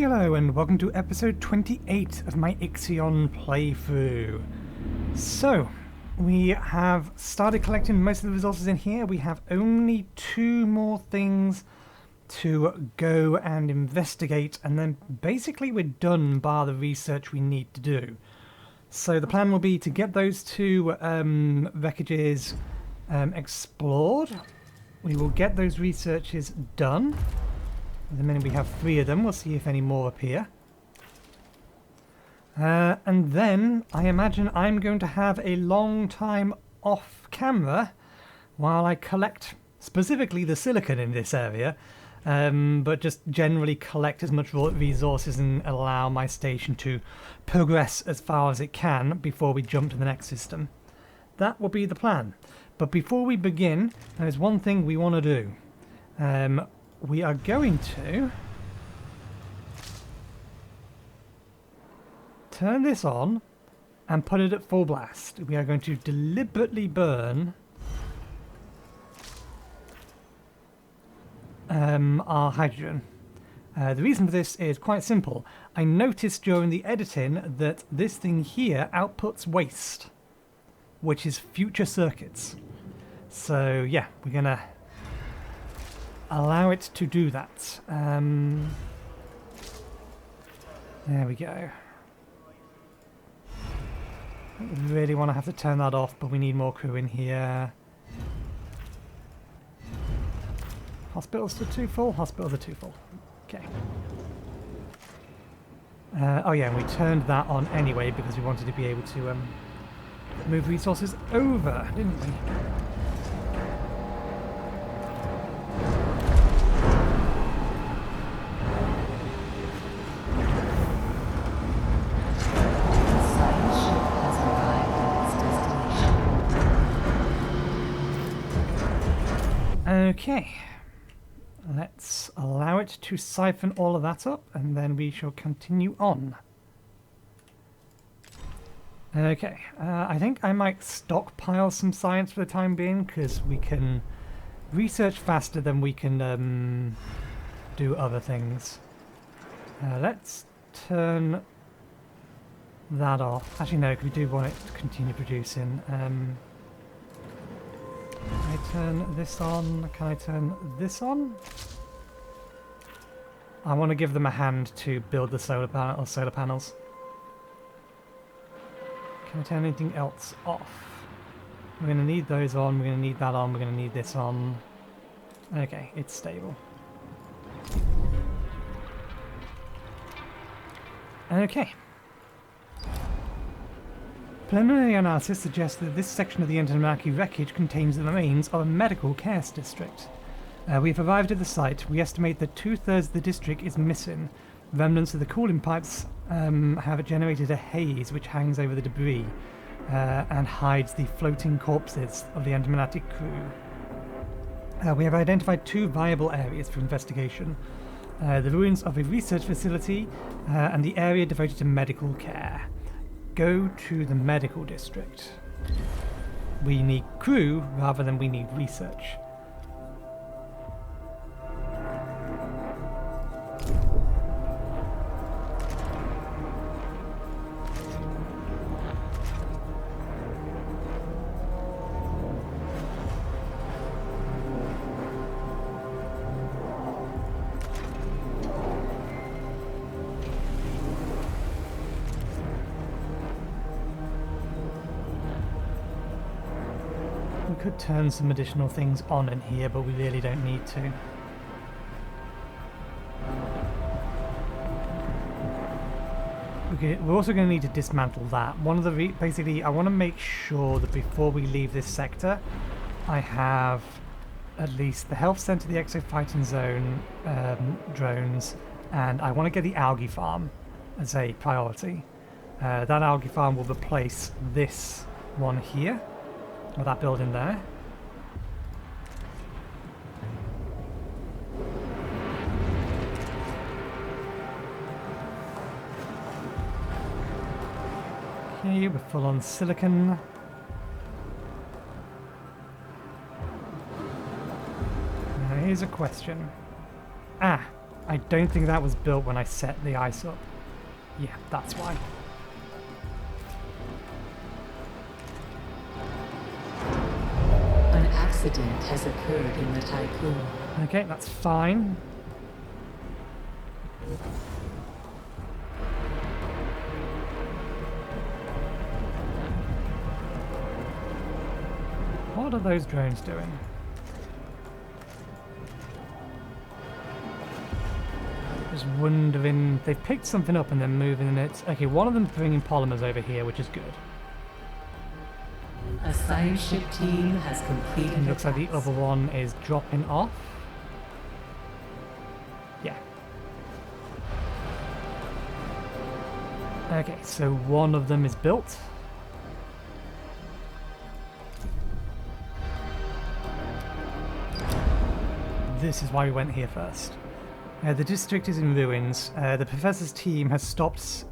Yello, and welcome to episode 28 of my IXION playthrough. So, we have started collecting most of the resources in here. We have only 2 more things to go and investigate, and then basically we're done bar the research we need to do. So the plan will be to get those 2 wreckages explored. We will get those researches done. The minute we have 3 of them, we'll see if any more appear. And then, I imagine I'm going to have a long time off camera while I collect specifically the silicon in this area, but just generally collect as much resources and allow my station to progress as far as it can before we jump to the next system. That will be the plan. But before we begin, there's one thing we want to do. We are going to turn this on and put it at full blast. We are going to deliberately burn our hydrogen. The reason for this is quite simple. I noticed during the editing that this thing here outputs waste, which is future circuits. So yeah, we're going to allow it to do that. There we go. I don't really want to have to turn that off, but we need more crew in here. Hospitals are too full? Hospitals are too full. Okay. Oh yeah, and we turned that on anyway because we wanted to be able to move resources over, didn't we? Okay, let's allow it to siphon all of that up and then we shall continue on. Okay, I think I might stockpile some science for the time being because we can research faster than we can do other things. Let's turn that off. Actually no, because we do want it to continue producing. Can I turn this on? Can I turn this on? I want to give them a hand to build the solar panels. Can I turn anything else off? We're going to need those on, we're going to need that on, we're going to need this on. Okay, it's stable. Okay. Preliminary analysis suggests that this section of the Etemenanki wreckage contains the remains of a medical care district. We have arrived at the site. We estimate that 2/3 of the district is missing. Remnants of the cooling pipes have generated a haze which hangs over the debris and hides the floating corpses of the Etemenanki crew. We have identified 2 viable areas for investigation. The ruins of a research facility and the area devoted to medical care. Go to the medical district. We need crew rather than we need research. We could turn some additional things on in here, but we really don't need to. Okay, we're also going to need to dismantle that. One of the basically, I want to make sure that before we leave this sector, I have at least the health center, the exofighting zone drones, and I want to get the algae farm as a priority. That algae farm will replace this one here. Or that building there. Okay, we're full on silicon. Now here's a question. I don't think that was built when I set the ice up. Yeah, that's why. An accident has occurred in the typhoon. Okay, that's fine. What are those drones doing? Just wondering. They've picked something up and they're moving it. Okay, one of them's bringing polymers over here, which is good. A science ship team has completed. It looks like the other one is dropping off. Yeah. Okay, so one of them is built. This is why we went here first. The district is in ruins. The professor's team has stopped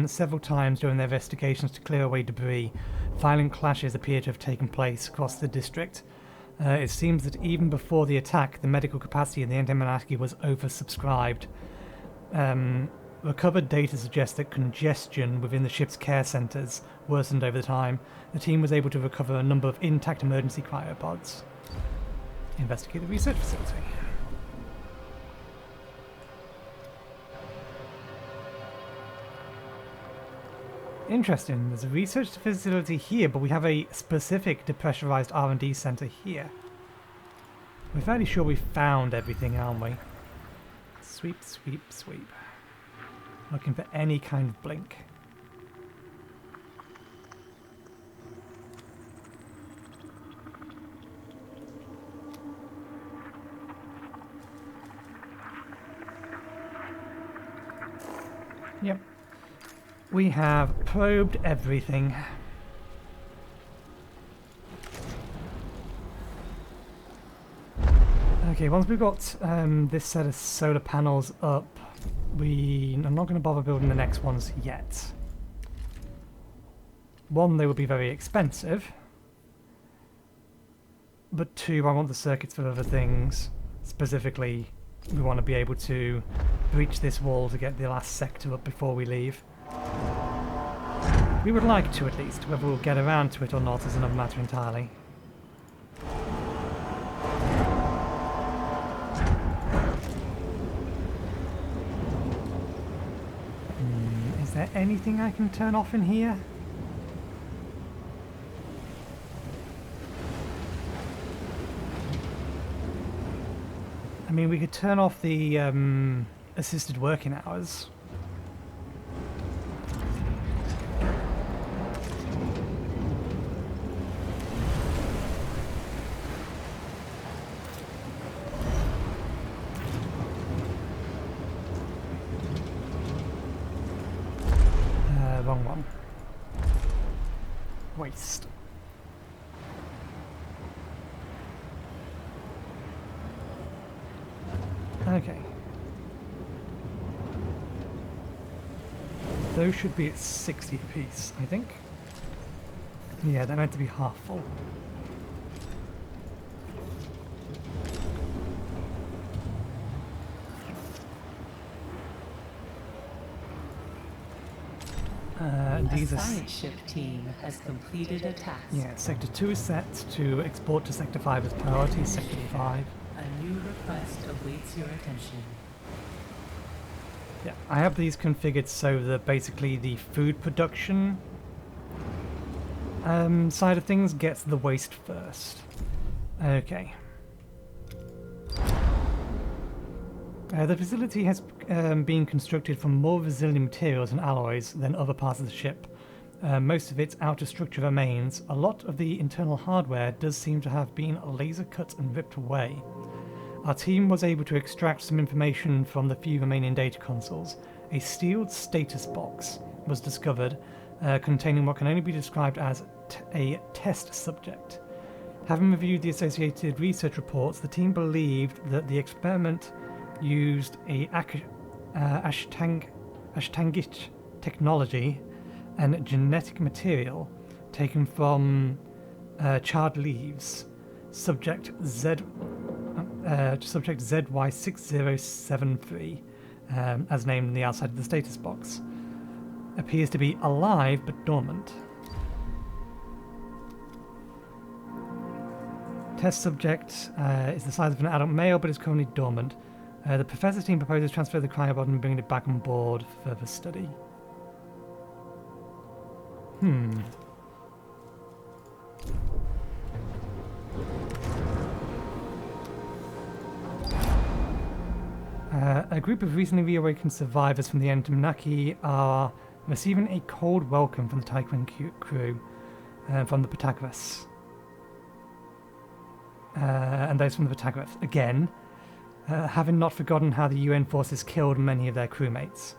several times during their investigations to clear away debris. Violent clashes appear to have taken place across the district. It seems that even before the attack, the medical capacity in the Etemenanki was oversubscribed. Recovered data suggests that congestion within the ship's care centres worsened over time. The team was able to recover a number of intact emergency cryopods. Investigate the research facility. Interesting, there's a research facility here, but we have a specific depressurized R&D centre here. We're fairly sure we found everything, aren't we? Sweep, sweep, sweep. Looking for any kind of blink. Yep. We have probed everything. Okay, once we've got this set of solar panels up, I'm not going to bother building the next ones yet. One, they will be very expensive. But two, I want the circuits for other things. Specifically, we want to be able to breach this wall to get the last sector up before we leave. We would like to, at least. Whether we'll get around to it or not is another matter entirely. Is there anything I can turn off in here? I mean, we could turn off the assisted working hours. Wrong one. Waste. Okay. Those should be at 60 apiece, I think. Yeah, they're meant to be half full. These a science ship team has completed a task. Yeah, Sector 2 is set to export to Sector 5 as priority. Sector 5. A new request awaits your attention. Yeah, I have these configured so that basically the food production side of things gets the waste first. Okay. The facility has been constructed from more resilient materials and alloys than other parts of the ship. Most of its outer structure remains. A lot of the internal hardware does seem to have been laser cut and ripped away. Our team was able to extract some information from the few remaining data consoles. A sealed status box was discovered containing what can only be described as a test subject. Having reviewed the associated research reports, the team believed that the experiment used a Ashtangit technology and genetic material taken from charred leaves. Subject subject ZY6073, as named on the outside of the status box. Appears to be alive but dormant. Test subject is the size of an adult male but is currently dormant. The professor's team proposes transfer the cryobot and bringing it back on board for further study. A group of recently reawakened survivors from the Etemenanki are receiving a cold welcome from the Tycoon crew from the Pythagoras. And those from the Pythagoras, again, having not forgotten how the UN forces killed many of their crewmates.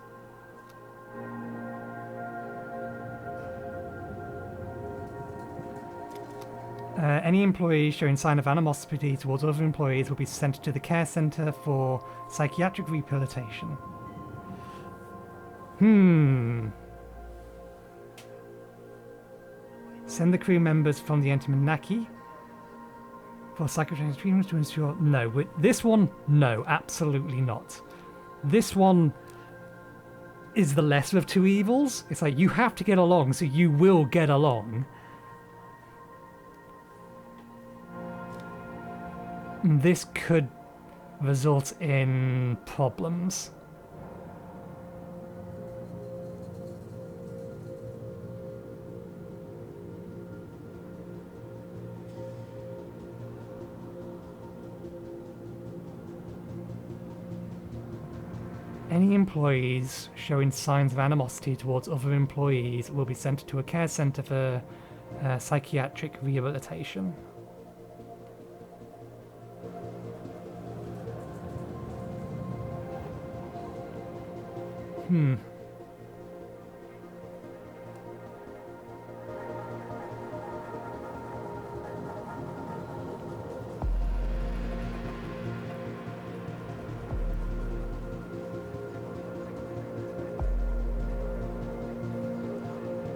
Any employees showing sign of animosity towards other employees will be sent to the care center for psychiatric rehabilitation. Send the crew members from the Etemenanki for psychiatric treatment to ensure... No, this one, no, absolutely not. This one is the lesser of two evils. It's like, you have to get along, so you will get along. This could result in problems. Any employees showing signs of animosity towards other employees will be sent to a care center for psychiatric rehabilitation.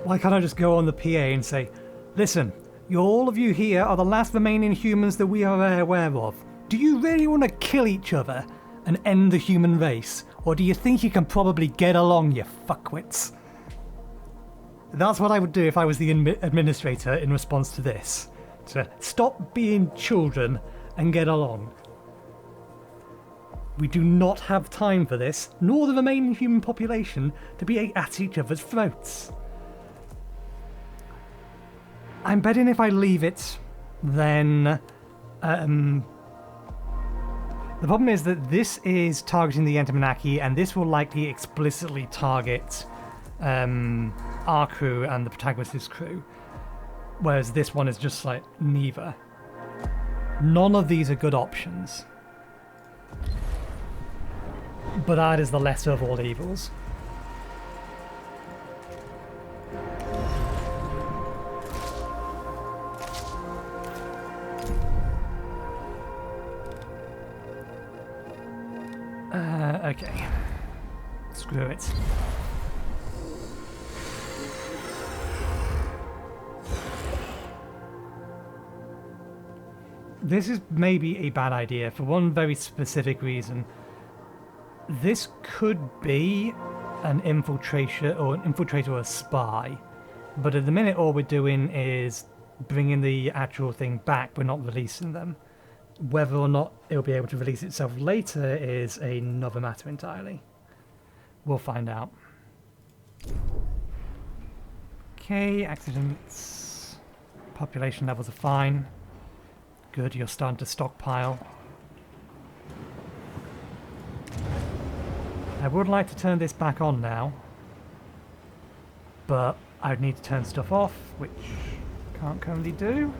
Why can't I just go on the PA and say, listen, all of you here are the last remaining humans that we are aware of. Do you really want to kill each other and end the human race? Or do you think you can probably get along, you fuckwits? That's what I would do if I was the administrator in response to this. To stop being children and get along. We do not have time for this, nor the remaining human population, to be at each other's throats. I'm betting if I leave it, then... The problem is that this is targeting the Etemenanki, and this will likely explicitly target our crew and the Pythagoras' crew, whereas this one is just like neither. None of these are good options, but that is the lesser of all evils. Okay. Screw it. This is maybe a bad idea for one very specific reason. This could be an infiltrator or a spy, but at the minute all we're doing is bringing the actual thing back. We're not releasing them. Whether or not it'll be able to release itself later is another matter entirely. We'll find out. Okay, accidents. Population levels are fine. Good, you're starting to stockpile. I would like to turn this back on now, but I'd need to turn stuff off, which I can't currently do.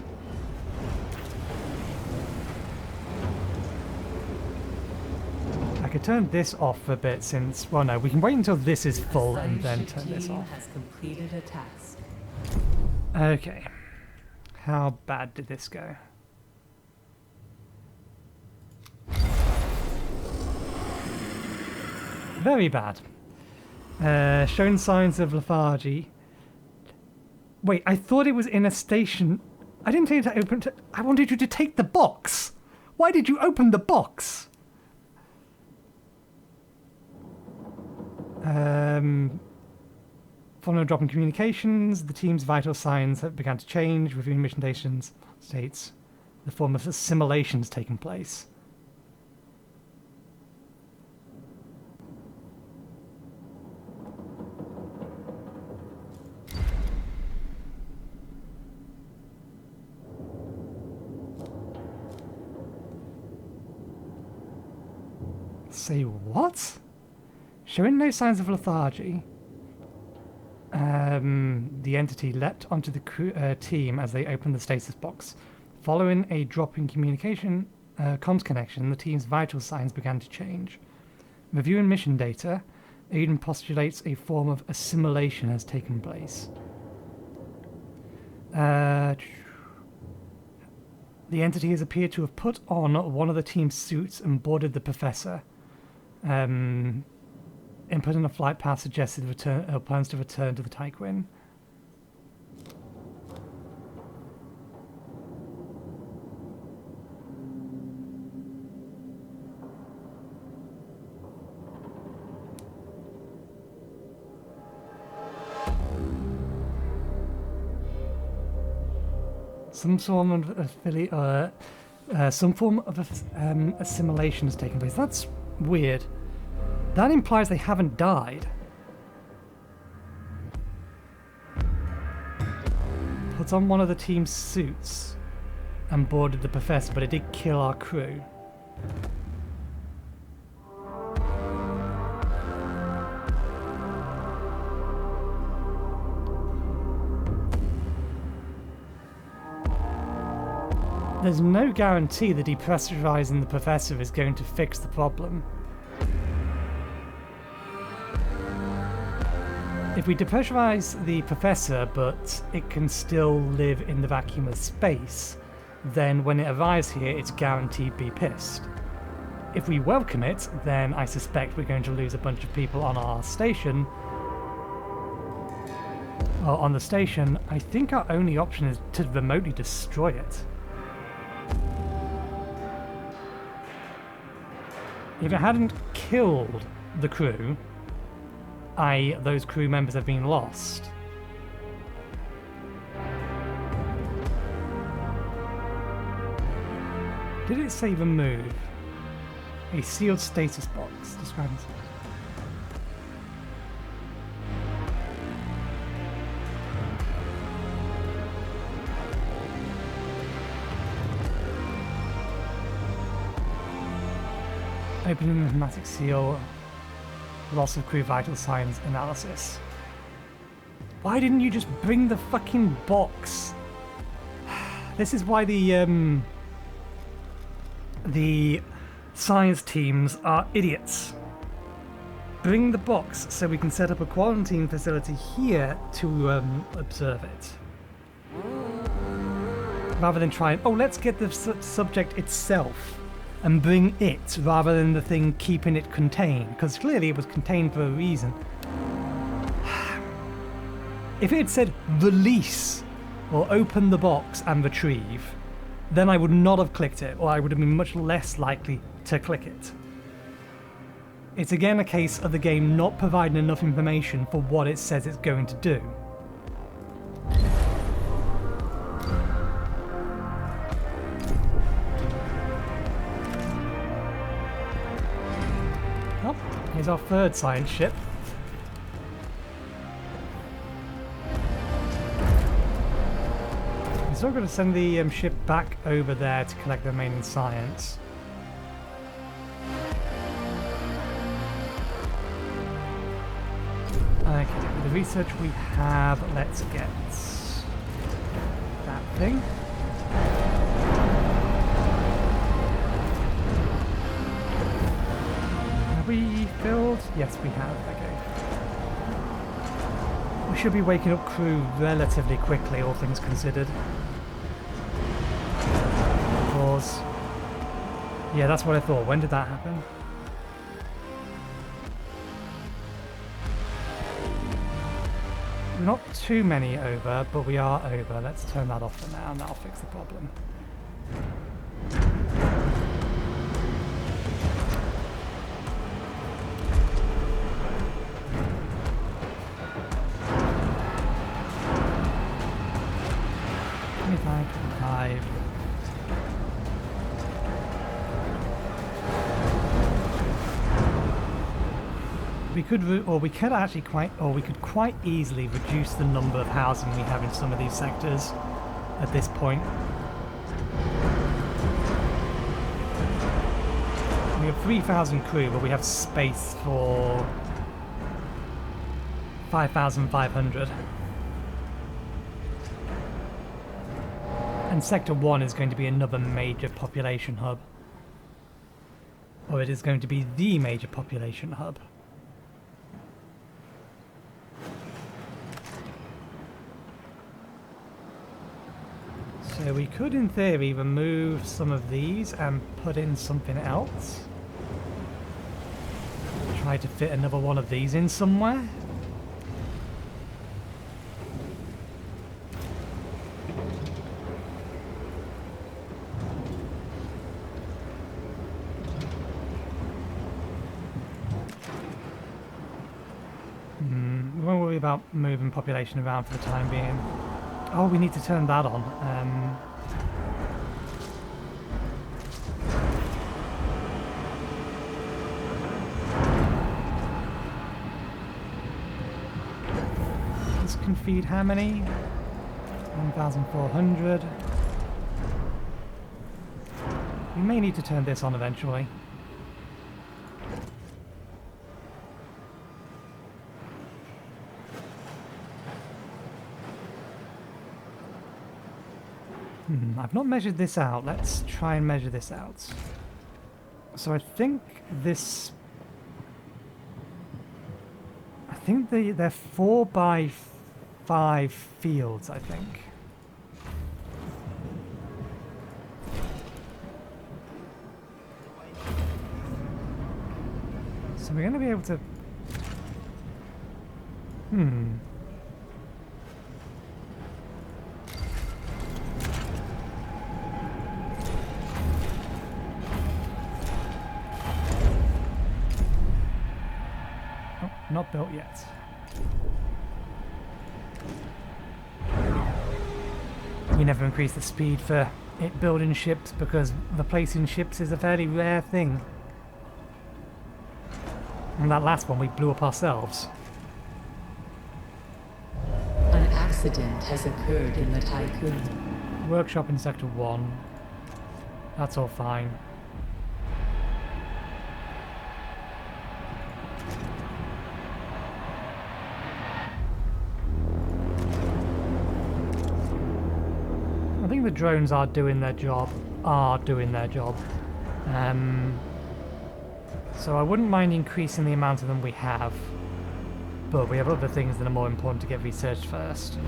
I could turn this off for a bit since, well no, we can wait until this is full and then turn this off. Has completed a task. Okay. How bad did this go? Very bad. Shown signs of lethargy. Wait, I thought it was in a station. I didn't tell you to open it. I wanted you to take the box. Why did you open the box? Following a drop in communications, the team's vital signs have begun to change. Reviewing mission stations states the form of assimilations taking place. Say what? Showing no signs of lethargy, the entity leapt onto the team as they opened the stasis box. Following a drop in communication comms connection, the team's vital signs began to change. Reviewing mission data, Aiden postulates a form of assimilation has taken place. The entity has appeared to have put on one of the team's suits and boarded the professor. Input in a flight path suggested plans to return to the Tyquin. Some form of assimilation has taken place. That's weird. That implies they haven't died. Puts on one of the team's suits and boarded the professor, but it did kill our crew. There's no guarantee that depressurizing the professor is going to fix the problem. If we depressurize the professor, but it can still live in the vacuum of space, then when it arrives here, it's guaranteed to be pissed. If we welcome it, then I suspect we're going to lose a bunch of people on our station. Well, on the station, I think our only option is to remotely destroy it. If it hadn't killed the crew, those crew members have been lost. Did it say remove? A sealed status box describing. Opening the pneumatic seal. Loss of crew vital signs analysis. Why didn't you just bring the fucking box? This is why the science teams are idiots. Bring the box so we can set up a quarantine facility here to observe it. Rather than try and, let's get the subject itself and bring it rather than the thing keeping it contained, because clearly it was contained for a reason. If it had said release or open the box and retrieve, then I would not have clicked it, or I would have been much less likely to click it. It's again a case of the game not providing enough information for what it says it's going to do. Here's our third science ship. We're still going to send the ship back over there to collect the remaining science. Okay, with the research we have, let's get that thing. We filled? Yes, we have. Okay. We should be waking up crew relatively quickly, all things considered. Pause. Yeah, that's what I thought. When did that happen? Not too many over, but we are over. Let's turn that off for now, and that'll fix the problem. 5. We could quite easily reduce the number of housing we have in some of these sectors at this point. We have 3,000 crew, but we have space for 5,500. And Sector 1 is going to be another major population hub. Or it is going to be the major population hub. So we could, in theory, remove some of these and put in something else. Try to fit another one of these in somewhere. We won't worry about moving population around for the time being. Oh, we need to turn that on. This can feed how many? 1,400. We may need to turn this on eventually. I've not measured this out. Let's try and measure this out. So I think this... they're 4 by 5 fields, I think. So we're going to be able to... Not built yet. We never increase the speed for it building ships because replacing ships is a fairly rare thing. And that last one we blew up ourselves. An accident has occurred in the Tycoon. Workshop in Sector 1. That's all fine. I think the drones are doing their job. So I wouldn't mind increasing the amount of them we have. But we have other things that are more important to get researched first.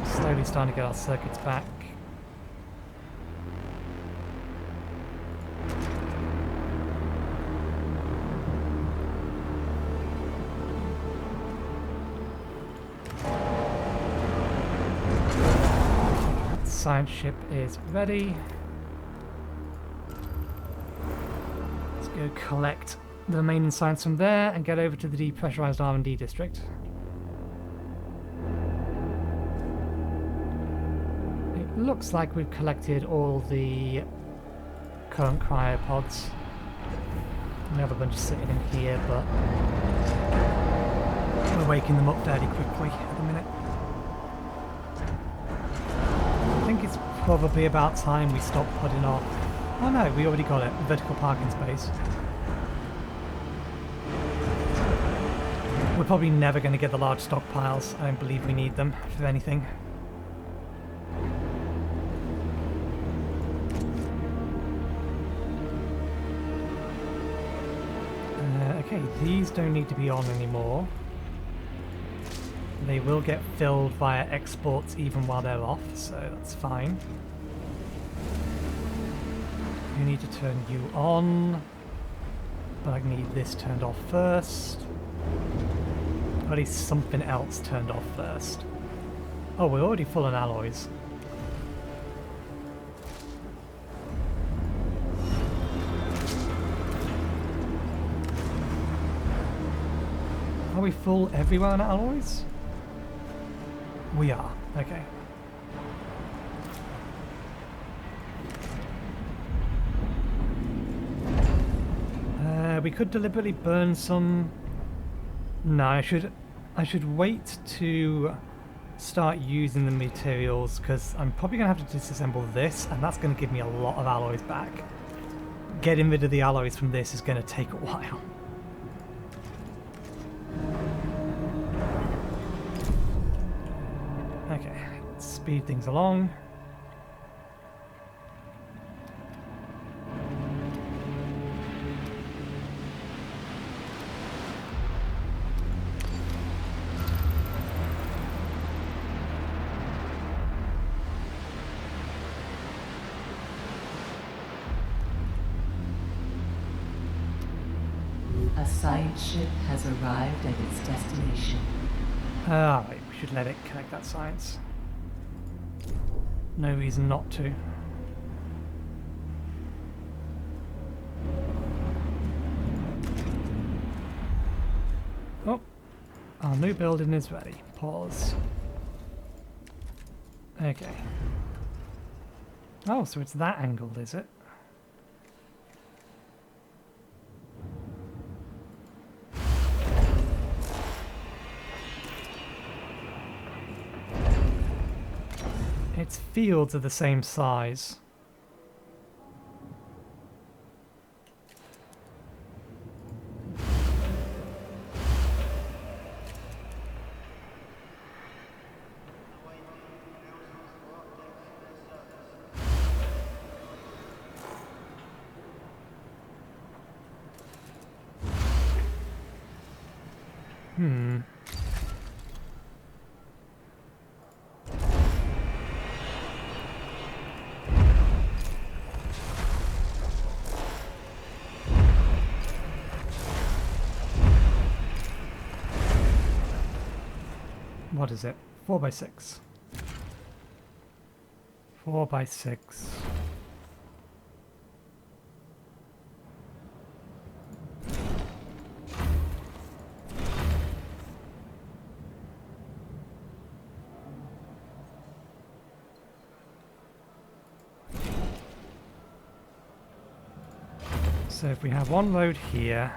Slowly starting to get our circuits back. Science ship is ready. Let's go collect the remaining science from there and get over to the Depressurized R&D District. It looks like we've collected all the current cryopods. We have a bunch sitting in here, but we're waking them up fairly quickly at the minute. I think it's probably about time we stop putting off... Oh no, we already got it. Vertical parking space. We're probably never going to get the large stockpiles. I don't believe we need them for anything. Okay, these don't need to be on anymore. They will get filled via exports even while they're off, so that's fine. You need to turn you on, but I need this turned off first. Or at least something else turned off first. Oh, we're already full on alloys. Are we full everywhere on alloys? We are. Okay. We could deliberately burn some. No, I should wait to start using the materials because I'm probably going to have to disassemble this, and that's going to give me a lot of alloys back. Getting rid of the alloys from this is going to take a while. Okay, let's speed things along. A science ship has arrived at its destination. Alright, we should let it connect that science. No reason not to. Oh, our new building is ready. Pause. Okay. Oh, so it's that angle, is it? Its fields are the same size. What is it? 4x6. 4x6. So if we have one road here,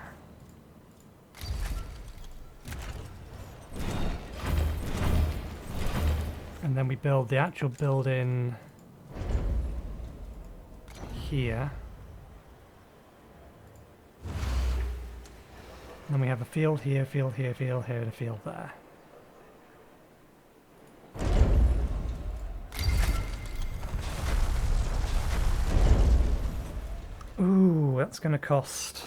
and then we build the actual building here, and then we have a field here, field here, field here, and a field there. Ooh, that's going to cost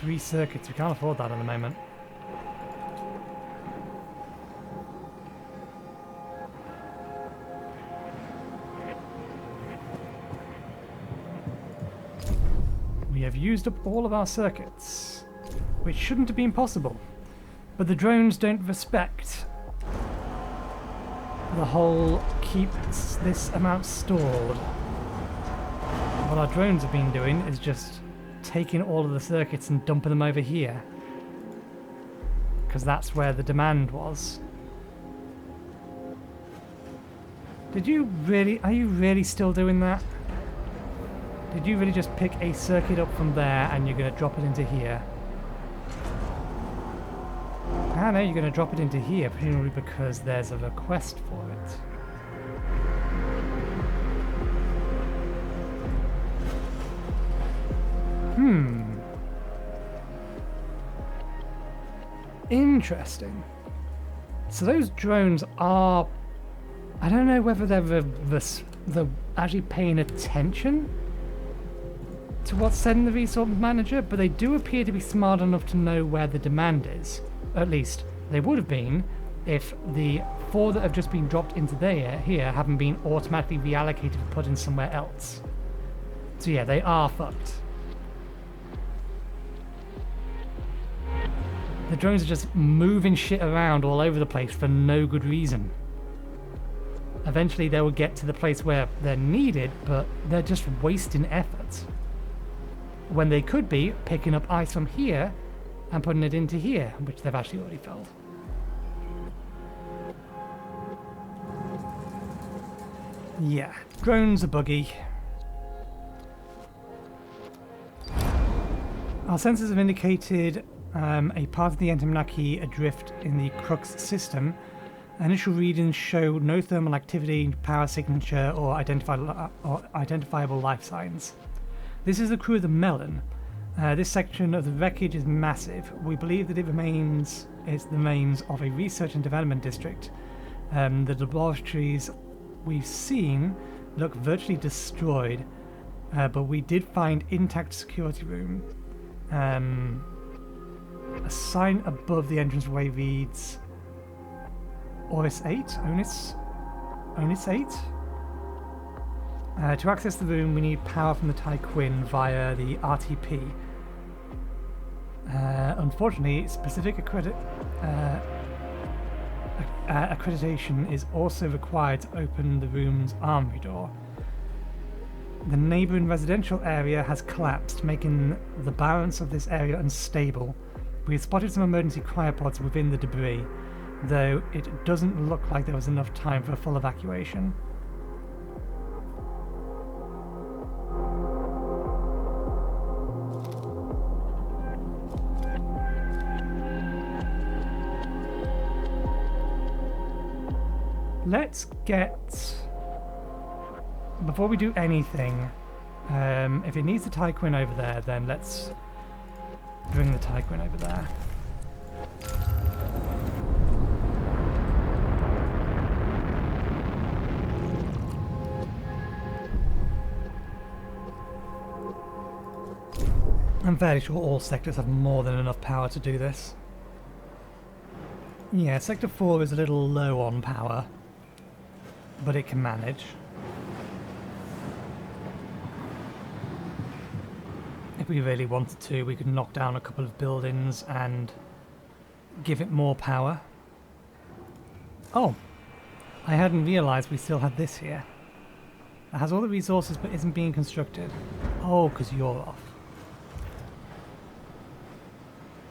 3 circuits. We can't afford that at the moment. We have used up all of our circuits, which shouldn't have been possible. But the drones don't respect the whole keep this amount stored. What our drones have been doing is just taking all of the circuits and dumping them over here. Because that's where the demand was. Are you really still doing that? Did you really just pick a circuit up from there and you're going to drop it into here? I know you're going to drop it into here, presumably because there's a request for it. Interesting. So those drones are... I don't know whether they're actually paying attention to what's said in the resource manager, but they do appear to be smart enough to know where the demand is. At least they would have been if the 4 that have just been dropped into here haven't been automatically reallocated and put in somewhere else. So yeah, they are fucked. The drones are just moving shit around all over the place for no good reason. Eventually they will get to the place where they're needed, but they're just wasting effort. When they could be picking up ice from here and putting it into here, which they've actually already filled. Yeah, drones are buggy. Our sensors have indicated a part of the Etemenanki adrift in the Crux system. Initial readings show no thermal activity, power signature, or identifiable life signs. This is the crew of the Melon. This section of the wreckage is massive. We believe that it remains the remains of a research and development district. The laboratories we've seen look virtually destroyed, but we did find intact security room. A sign above the entranceway reads Oris 8? Onis 8? To access the room, we need power from the Tyquin via the RTP. Unfortunately, specific accreditation is also required to open the room's armory door. The neighbouring residential area has collapsed, making the balance of this area unstable. We have spotted some emergency cryopods within the debris, though it doesn't look like there was enough time for a full evacuation. Let's get... Before we do anything, if it needs the Tyquin over there, then let's bring the Tyquin over there. I'm fairly sure all sectors have more than enough power to do this. Yeah, Sector 4 is a little low on power, but it can manage. If we really wanted to, we could knock down a couple of buildings and give it more power. Oh, I hadn't realised we still had this here. It has all the resources but isn't being constructed. Oh, because you're off.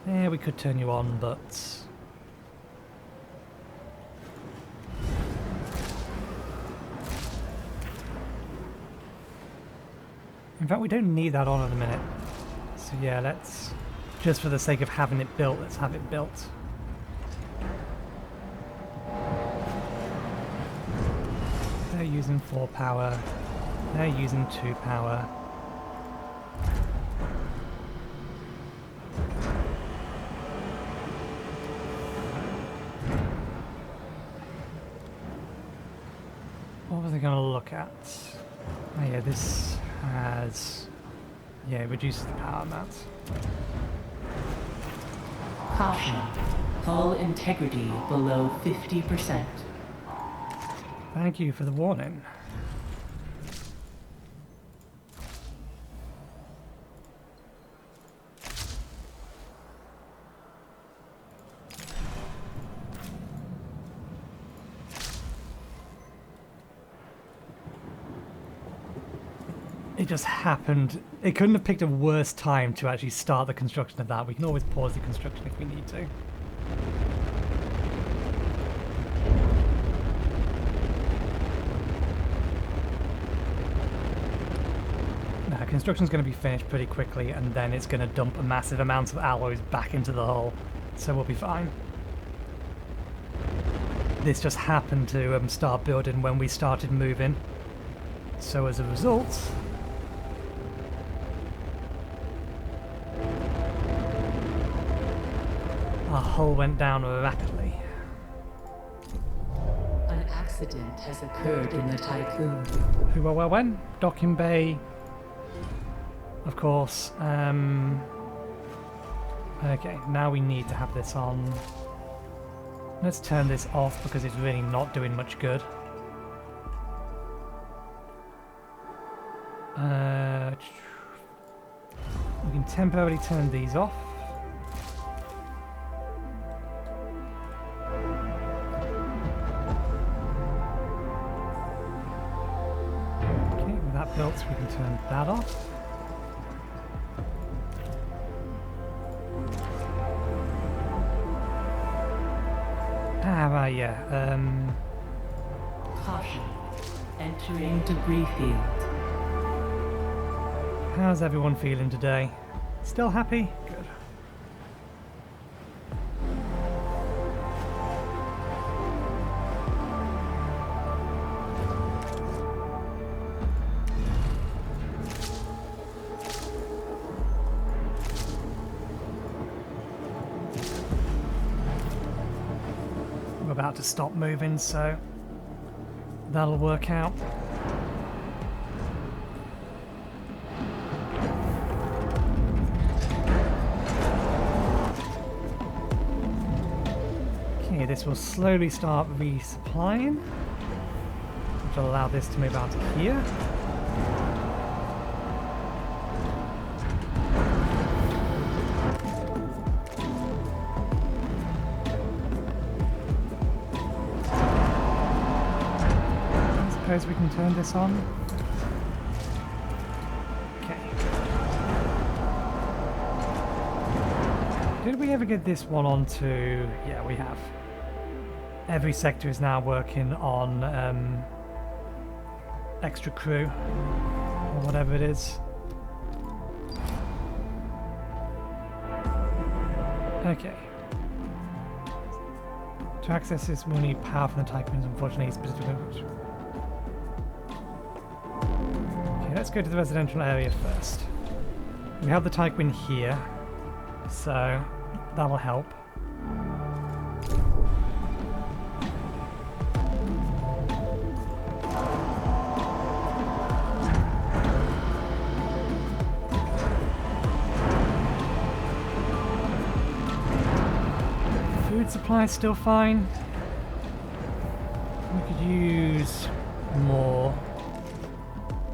Yeah, we could turn you on, but... In fact, we don't need that on at the minute. So yeah, let's... Just for the sake of having it built, let's have it built. They're using 4 power. They're using 2 power. What was I going to look at? Oh yeah, this has... Yeah, it reduces the power amount. Caution. Hull integrity below 50%. Thank you for the warning. It just happened. It couldn't have picked a worse time to actually start the construction of that. We can always pause the construction if we need to. Now, construction's going to be finished pretty quickly, and then it's going to dump a massive amount of alloys back into the hull, so we'll be fine. This just happened to start building when we started moving, so as a result... Our hull went down rapidly. An accident has occurred in the Tycoon. Who, well, when? Docking Bay. Of course. Okay, now we need to have this on. Let's turn this off because it's really not doing much good. We can temporarily turn these off. Built, so we can turn that off. Caution. Entering debris field. How's everyone feeling today? Still happy? Good. We're about to stop moving, so that'll work out. Okay, this will slowly start resupplying, which will allow this to move out to here. I suppose we can turn this on. Okay. Did we ever get this one onto... Yeah, we have. Every sector is now working on extra crew, or whatever it is. Okay. To access this, we'll need power from the Tycoons, unfortunately, specifically. Okay, let's go to the residential area first. We have the Tycoon here, so that'll help. Food supply is still fine. We could use more,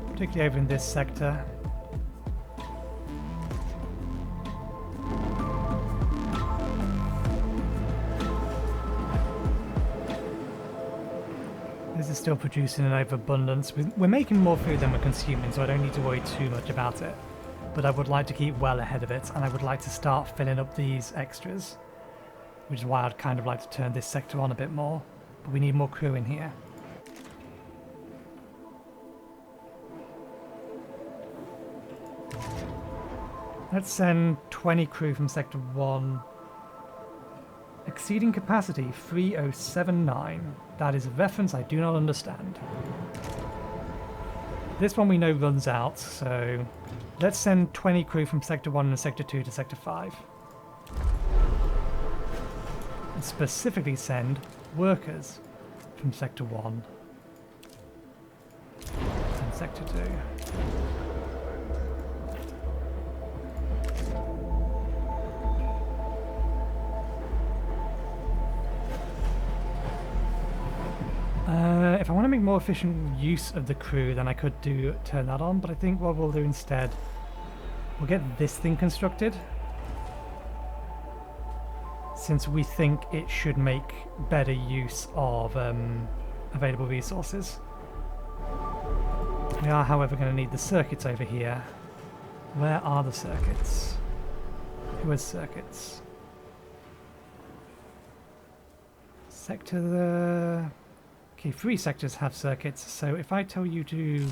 particularly over in this sector. This is still producing an overabundance. We're making more food than we're consuming, so I don't need to worry too much about it. But I would like to keep well ahead of it, and I would like to start filling up these extras, which is why I'd kind of like to turn this sector on a bit more. But we need more crew in here. Let's send 20 crew from Sector 1. Exceeding capacity 3079. That is a reference I do not understand. This one we know runs out, so let's send 20 crew from Sector 1 and Sector 2 to Sector 5. And specifically send workers from Sector 1 and Sector 2. If I want to make more efficient use of the crew, then I could turn that on, but I think what we'll do instead, we'll get this thing constructed, since we think it should make better use of available resources. We are, however, going to need the circuits over here. Where are the circuits? Who has circuits? Sector... Okay, 3 sectors have circuits, so if I tell you to...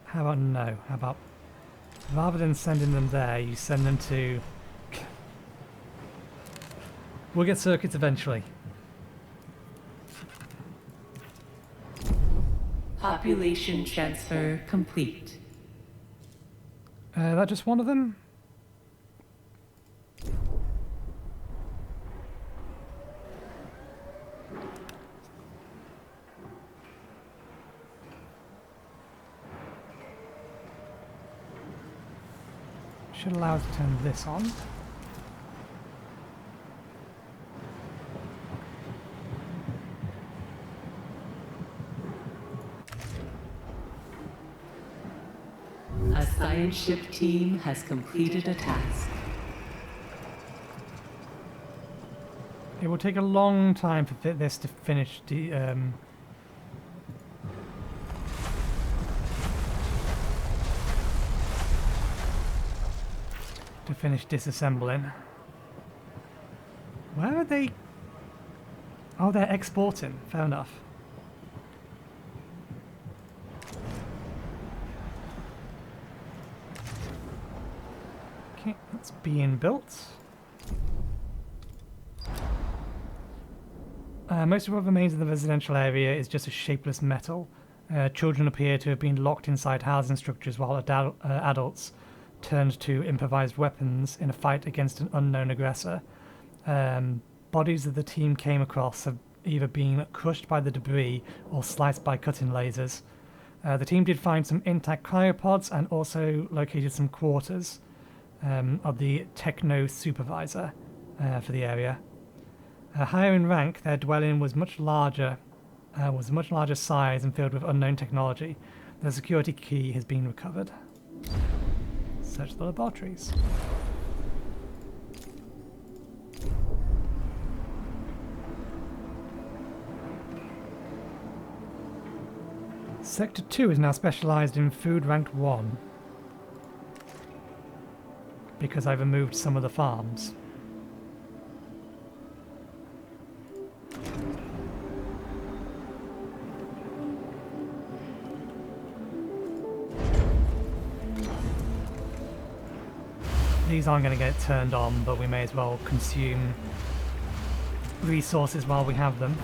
How about no? How about... Rather than sending them there, you send them to... We'll get circuits eventually. Population transfer complete. That just one of them? Should allow us to turn this on. A science ship team has completed a task. It will take a long time for this to finish the disassembling. Where are they? Oh, they're exporting. Fair enough. Okay, that's being built. Most of what remains of the residential area is just a shapeless metal. Children appear to have been locked inside housing structures while adults turned to improvised weapons in a fight against an unknown aggressor. Bodies that the team came across have either been crushed by the debris or sliced by cutting lasers. The team did find some intact cryopods and also located some quarters of the techno supervisor for the area. Higher in rank, their dwelling was much larger size and filled with unknown technology. The security key has been recovered. Search the laboratories. Sector 2 is now specialised in food ranked 1 because I removed some of the farms. These aren't going to get turned on, but we may as well consume resources while we have them.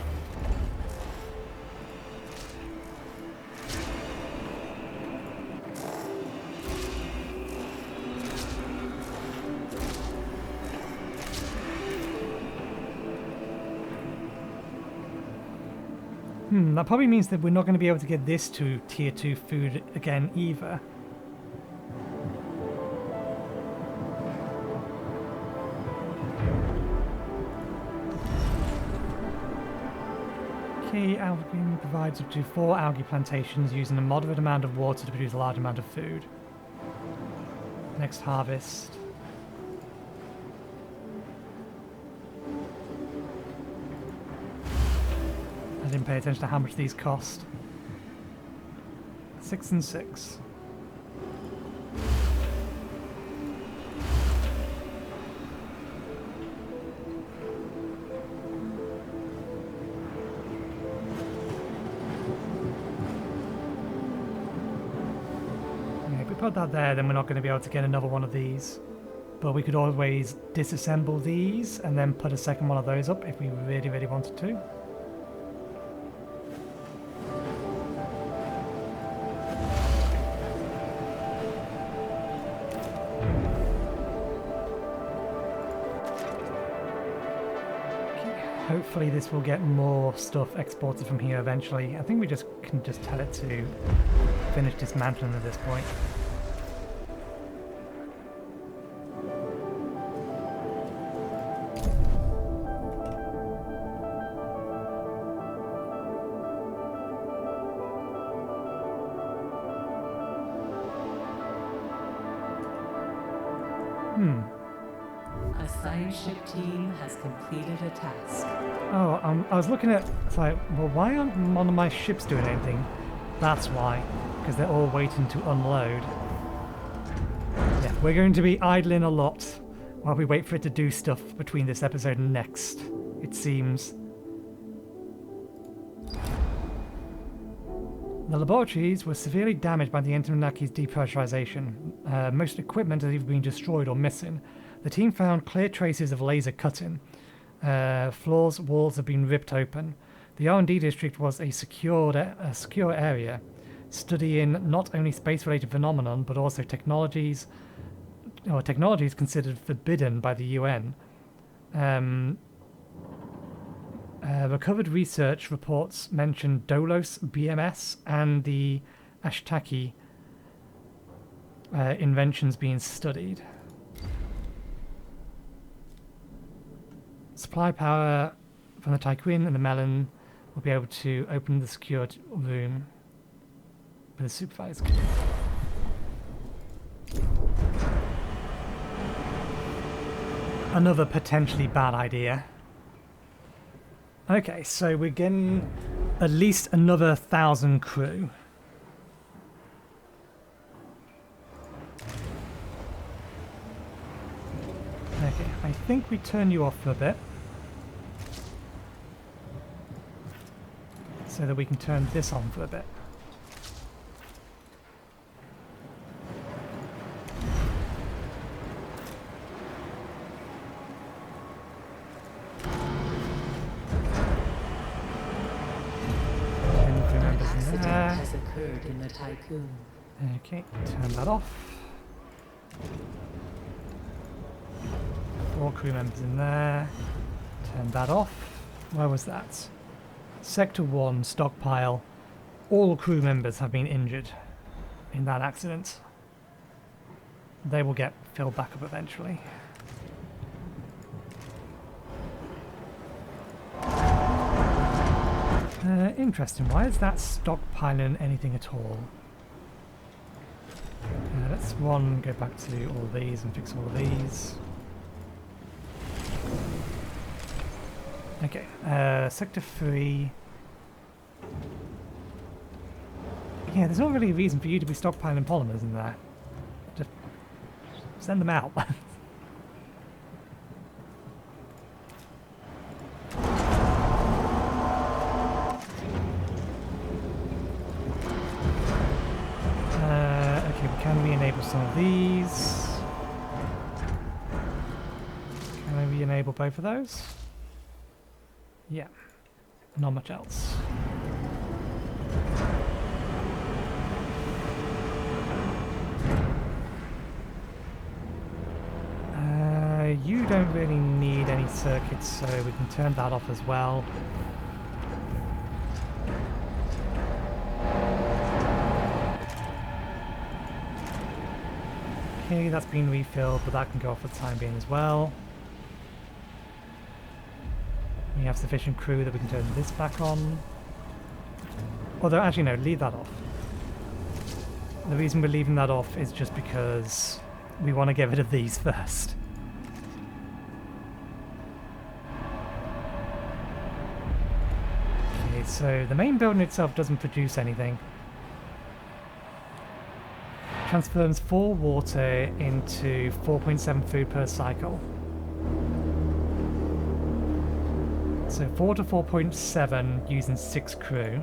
That probably means that we're not going to be able to get this to tier 2 food again either. Algae provides up to 4 algae plantations using a moderate amount of water to produce a large amount of food. Next harvest. I didn't pay attention to how much these cost. 6 and 6. Put that there, then we're not going to be able to get another one of these. But we could always disassemble these and then put a second one of those up if we really, really wanted to. Okay, hopefully this will get more stuff exported from here eventually. I think we can just tell it to finish dismantling at this point. A science ship team has completed a task. Oh, I was looking at, it's like, well, why aren't none of my ships doing anything? That's why, because they're all waiting to unload. Yeah, we're going to be idling a lot while we wait for it to do stuff between this episode and next, it seems. The laboratories were severely damaged by the Etemenanki's depressurization. Most equipment has either been destroyed or missing. The team found clear traces of laser cutting. Floors, walls have been ripped open. The R&D district was a secure area, studying not only space-related phenomenon but also technologies considered forbidden by the UN. Recovered research reports mention Dolos BMS and the Ashtaki inventions being studied. Supply power from the Tyquin and the Melon will be able to open the secured room with a supervised key. Another potentially bad idea. Okay, so we're getting at least another 1,000 crew. Okay, I think we turn you off for a bit. So that we can turn this on for a bit. occurred in the tycoon. Okay, turn that off. 4 crew members in there. Turn that off. Where was that? Sector 1, stockpile. All crew members have been injured in that accident. They will get filled back up eventually. Interesting. Why is that stockpiling anything at all? Let's go back to all of these and fix all of these. Okay, Sector 3. Yeah, there's not really a reason for you to be stockpiling polymers in there. Just send them out. Okay, can we enable some of these? Can we enable both of those? Yeah, not much else. You don't really need any circuits, so we can turn that off as well. Okay, that's been refilled, but that can go off for the time being as well. We have sufficient crew that we can turn this back on. Although, actually no, leave that off. The reason we're leaving that off is just because we want to get rid of these first. Okay, so the main building itself doesn't produce anything. Transforms 4 water into 4.7 food per cycle. So 4 to 4.7 using 6 crew.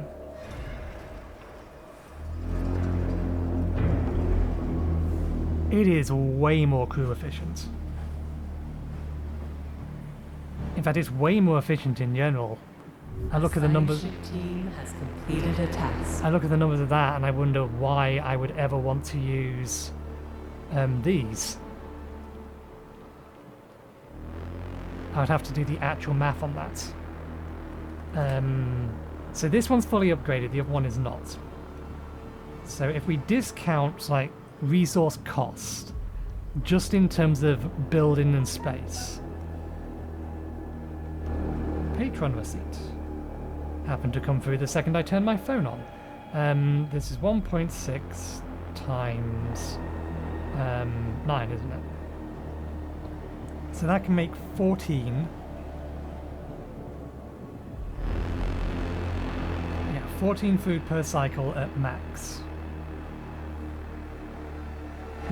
It is way more crew efficient. In fact, it's way more efficient in general. I look at the numbers. Team has completed a task. I look at the numbers of that, and I wonder why I would ever want to use these. I would have to do the actual math on that. So this one's fully upgraded, the other one is not. So if we discount like resource cost, just in terms of building and space. Patron receipt. Happened to come through the second I turned my phone on. This is 1.6 times 9, isn't it? So that can make 14. Yeah, 14 food per cycle at max.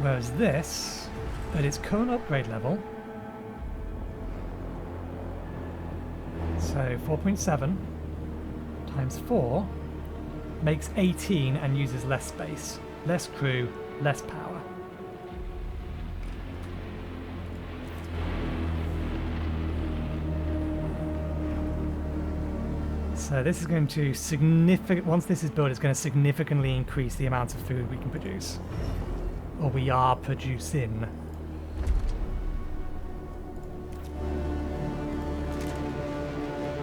Whereas this, at its current upgrade level, so 4.7 times 4 makes 18 and uses less space, less crew, less power. So this is going to once this is built, it's going to significantly increase the amount of food we can produce. Or we are producing.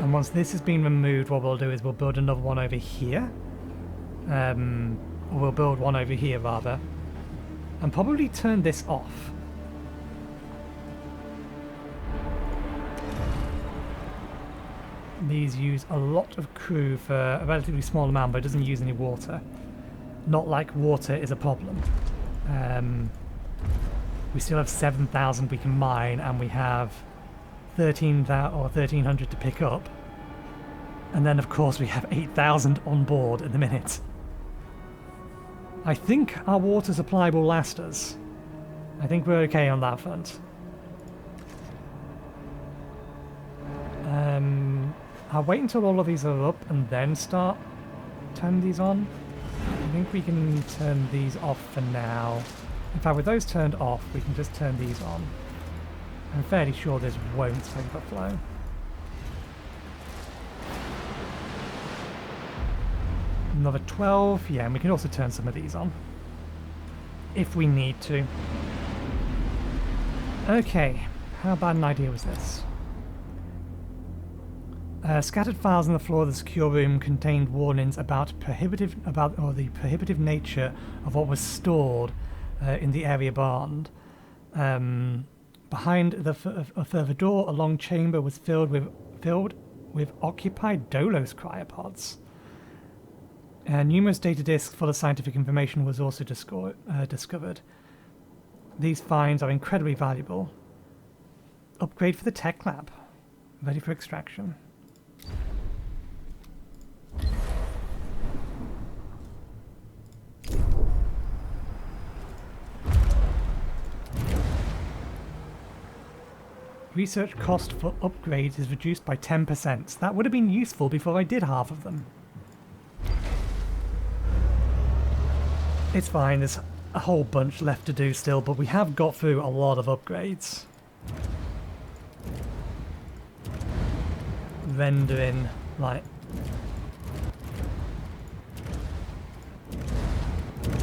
And once this has been removed, what we'll do is we'll build another one over here. Or we'll build one over here, rather. And probably turn this off. These use a lot of crew for a relatively small amount, but it doesn't use any water. Not like water is a problem. We still have 7,000 we can mine, and we have 1,300 to pick up. And then, of course, we have 8,000 on board at the minute. I think our water supply will last us. I think we're okay on that front. I'll wait until all of these are up and then start turning these on. I think we can turn these off for now. In fact, with those turned off, we can just turn these on. I'm fairly sure this won't overflow. Another 12. Yeah, and we can also turn some of these on. If we need to. Okay, how bad an idea was this? Scattered files on the floor of the secure room contained warnings about the prohibitive nature of what was stored in the area beyond. Behind a further door, a long chamber was filled with occupied Dolos cryopods. Numerous data disks full of scientific information was also discovered. These finds are incredibly valuable. Upgrade for the tech lab. Ready for extraction. Research cost for upgrades is reduced by 10%. That would have been useful before I did half of them. It's fine, there's a whole bunch left to do still, but we have got through a lot of upgrades. Rendering, like...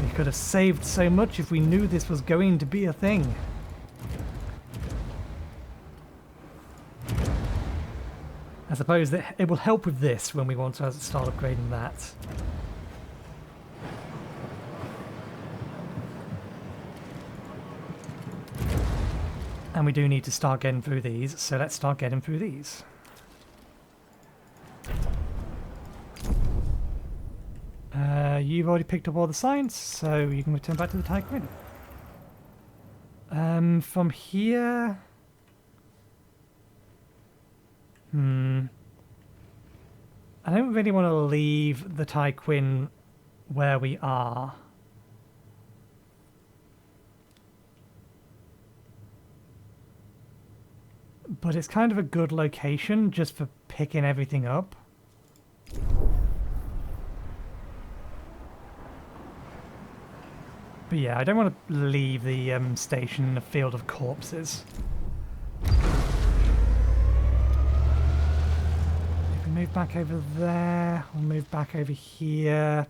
We could have saved so much if we knew this was going to be a thing. I suppose that it will help with this when we want to start upgrading that. And we do need to start getting through these, so let's start getting through these. You've already picked up all the science, so you can return back to the Tycoon. From here... I don't really want to leave the Tyquin where we are. But it's kind of a good location just for picking everything up. But yeah, I don't want to leave the station in a field of corpses. Move back over there, we'll move back over here.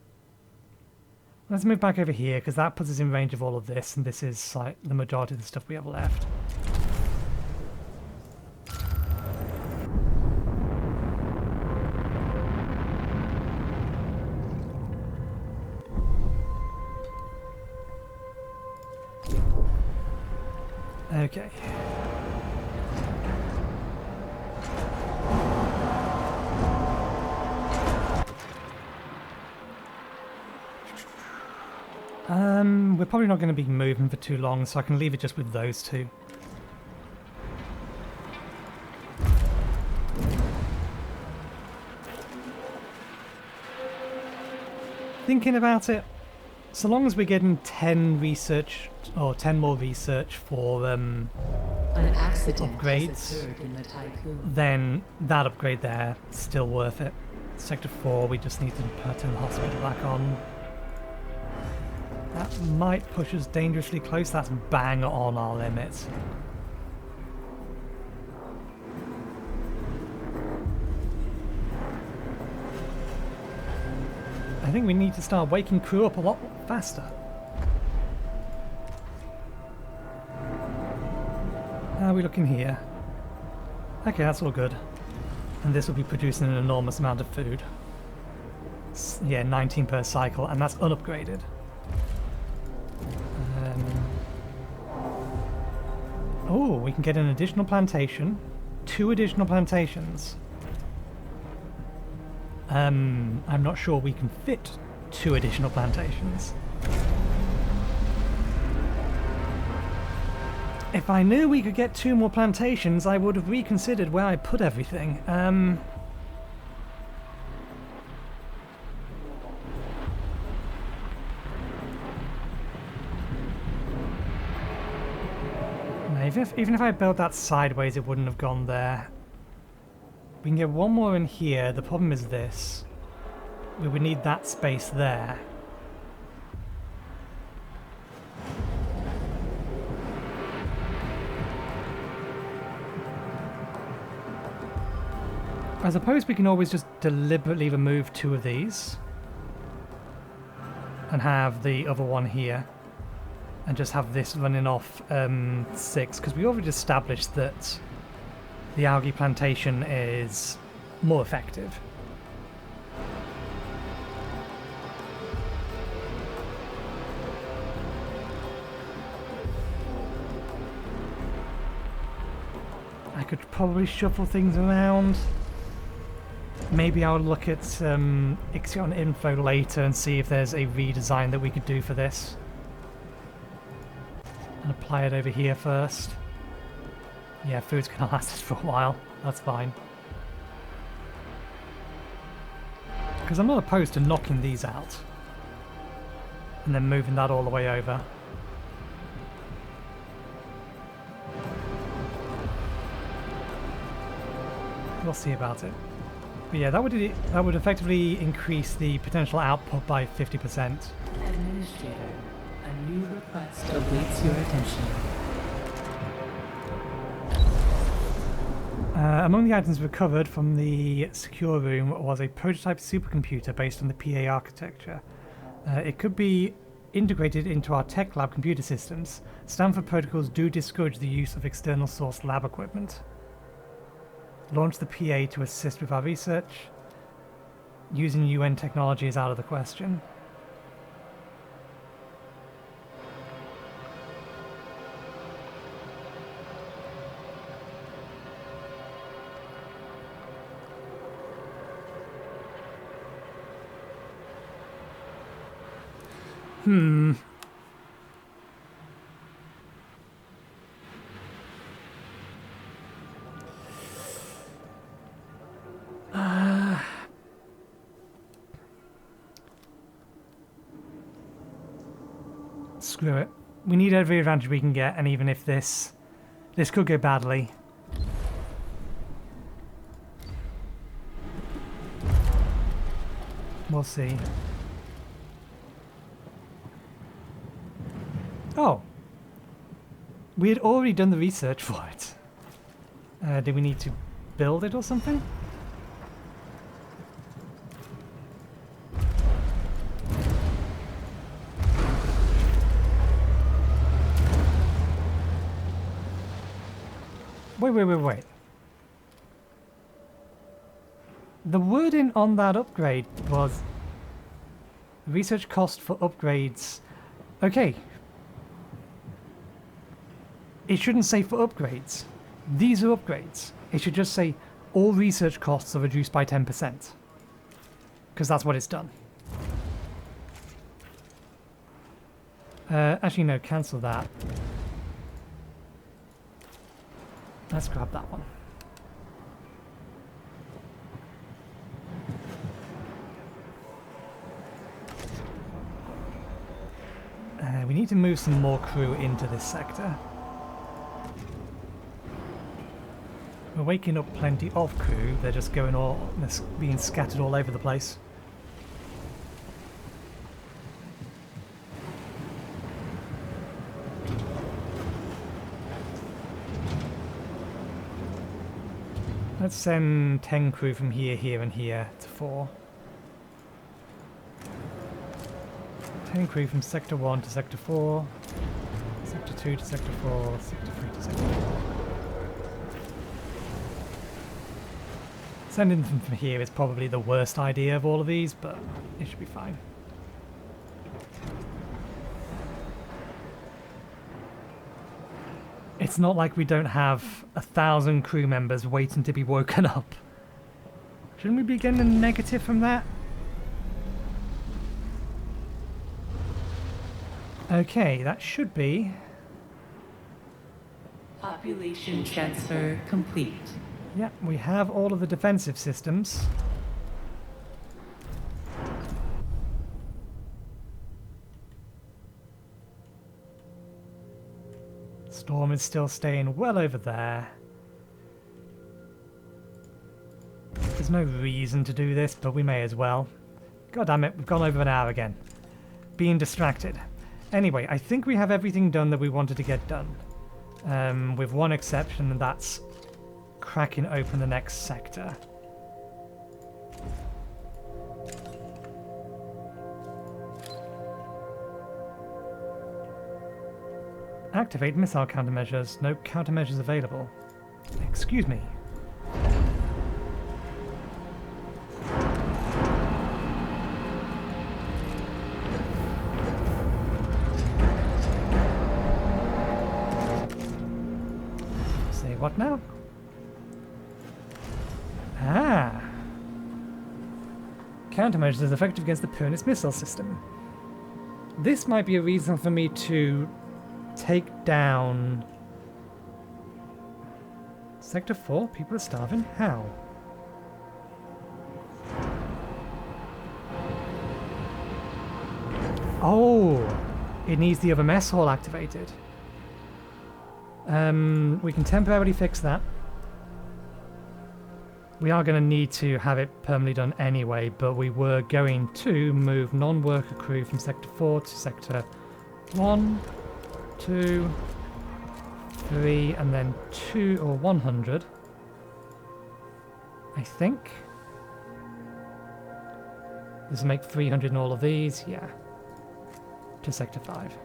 Let's move back over here because that puts us in range of all of this, and this is like the majority of the stuff we have left. Okay. We're probably not going to be moving for too long, so I can leave it just with those two. Thinking about it, so long as we're getting 10 research, or 10 more research for an accident upgrades, in the Tycoon. then that upgrade there is still worth it. Sector 4, we just need to turn the hospital back on. That might push us dangerously close. That's bang on our limit. I think we need to start waking crew up a lot faster. How are we looking here? Okay, that's all good. And this will be producing an enormous amount of food. Yeah, 19 per cycle, and that's unupgraded. Oh, we can get an additional plantation. 2 additional plantations. I'm not sure we can fit 2 additional plantations. If I knew we could get 2 more plantations, I would have reconsidered where I put everything. Even if I built that sideways, it wouldn't have gone there. We can get 1 more in here. The problem is this. We would need that space there. I suppose we can always just deliberately remove 2 of these. and have the other one here, and just have this running off 6, because we already established that the algae plantation is more effective. I could probably shuffle things around. Maybe I'll look at IXION info later and see if there's a redesign that we could do for this. And apply it over here first. Yeah, food's gonna last us for a while. That's fine. Because I'm not opposed to knocking these out. And then moving that all the way over. We'll see about it. But yeah, that would effectively increase the potential output by 50%. Administrator, a new request awaits your attention. Among the items recovered from the secure room was a prototype supercomputer based on the PA architecture. It could be integrated into our tech lab computer systems. Stanford protocols do discourage the use of external source lab equipment. Launch the PA to assist with our research. Using UN technology is out of the question. Screw it. We need every advantage we can get, and even if this could go badly. We'll see. Oh. We had already done the research for it. Do we need to build it or something? Wait. The wording on that upgrade was research cost for upgrades. Okay. It shouldn't say for upgrades. These are upgrades. It should just say all research costs are reduced by 10%. Because that's what it's done. Actually, no, cancel that. Let's grab that one. We need to move some more crew into this sector. We're waking up plenty of crew. They're just they're being scattered all over the place. Let's send 10 crew from here, here, and here to 4. 10 crew from Sector 1 to Sector 4, Sector 2 to Sector 4, Sector 3 to Sector 4. Sending them from here is probably the worst idea of all of these, but it should be fine. It's not like we don't have 1,000 crew members waiting to be woken up. Shouldn't we be getting a negative from that? Okay, that should be... Population transfer complete. Yep, we have all of the defensive systems. Storm is still staying well over there. There's no reason to do this, but we may as well. God damn it, we've gone over an hour again. Being distracted. Anyway, I think we have everything done that we wanted to get done. With one exception, and that's cracking open the next sector. Activate missile countermeasures. No countermeasures available. Excuse me. Say what now? Ah! Countermeasures is effective against the Pyrenees missile system. This might be a reason for me to take down Sector 4. People are starving. How? Oh, it needs the other mess hall activated. We can temporarily fix that. We are going to need to have it permanently done anyway, but we were going to move non-worker crew from Sector 4 to Sector 1, 2, 3, and then 2 or 100. I think. Does it make 300 in all of these? Yeah. To Sector 5.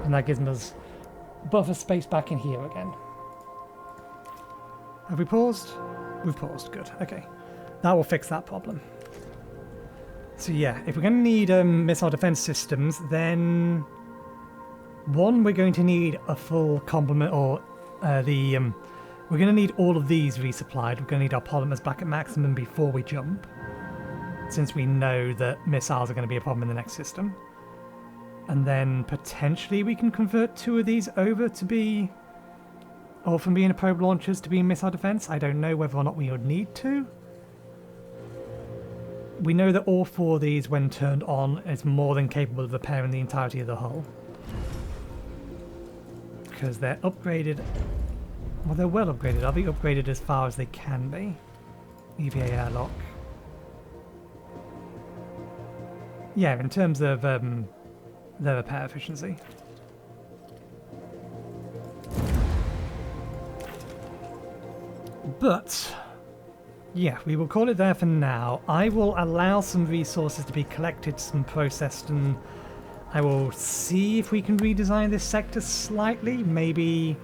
And that gives us buffer space back in here again. Have we paused? We've paused. Good. Okay. That will fix that problem. So yeah, if we're going to need missile defense systems, then one, we're going to need a full complement, or we're going to need all of these resupplied. We're going to need our polymers back at maximum before we jump, since we know that missiles are going to be a problem in the next system. And then potentially we can convert 2 of these over to be, or from being probe launchers to being missile defense. I don't know whether or not we would need to. We know that all 4 of these, when turned on, is more than capable of repairing the entirety of the hull. Because they're upgraded. Well, they're well upgraded. Are they upgraded as far as they can be? EVA airlock. Yeah, in terms of their repair efficiency. But yeah, we will call it there for now. I will allow some resources to be collected, some processed, and I will see if we can redesign this sector slightly, maybe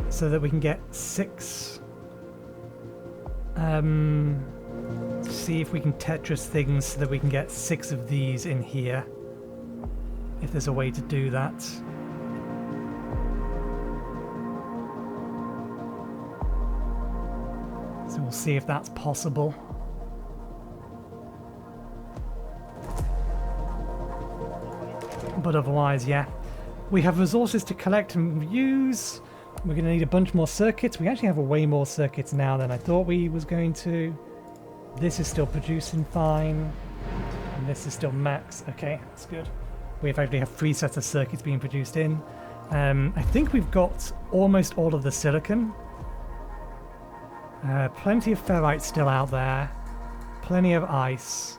so that we can get 6. See if we can Tetris things so that we can get 6 of these in here. If there's a way to do that. So we'll see if that's possible. But otherwise, yeah. We have resources to collect and use. We're going to need a bunch more circuits. We actually have way more circuits now than I thought we was going to. This is still producing fine. And this is still max. Okay, that's good. We effectively have 3 sets of circuits being produced in. I think we've got almost all of the silicon. Plenty of ferrite still out there. Plenty of ice.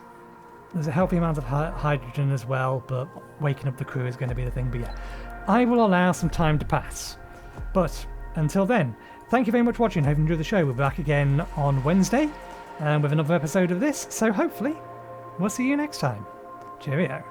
There's a healthy amount of hydrogen as well, but waking up the crew is going to be the thing. But yeah, I will allow some time to pass. But until then, thank you very much for watching. Hope you enjoyed the show. We'll be back again on Wednesday with another episode of this. So hopefully, we'll see you next time. Cheerio.